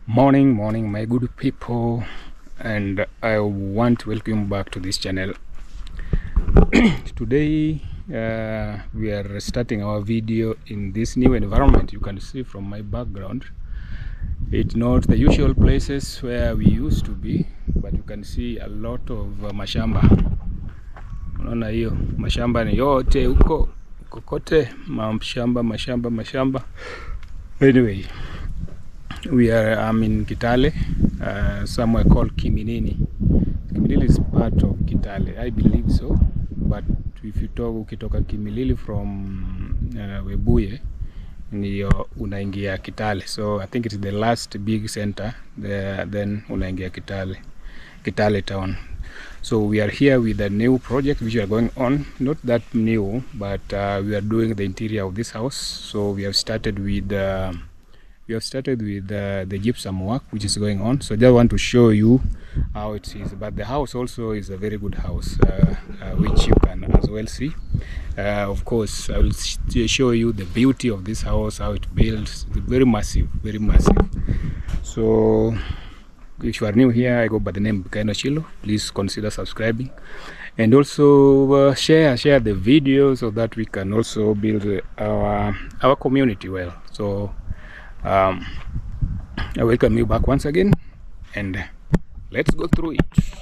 Morning, my good people, and I want to welcome you back to this channel. Today, we are starting our video in this new environment. You can see from my background, it's not the usual places where we used to be, but you can see a lot of mashamba. Unaona hiyo mashamba ni yote huko kote, mashamba. Anyway, I'm in Kitale, somewhere called Kiminini. Kiminini is part of Kitale, I believe so. But if you ukitoka Kimilili from Webuye, niyo unaingia Kitale. So I think it's the last big center there, then unaingia Kitale town. So we are here with a new project which we are going on. Not that new, but we are doing the interior of this house. So we have started with the gypsum work which is going on. So I just want to show you how it is. But the house also is a very good house, which you can as well see. Of course, I will show you the beauty of this house, how it builds. Very massive. So if you are new here, I go by the name Bikaino Chilo. Please consider subscribing, and also share the video so that we can also build our community well. So I welcome you back once again, and let's go through it.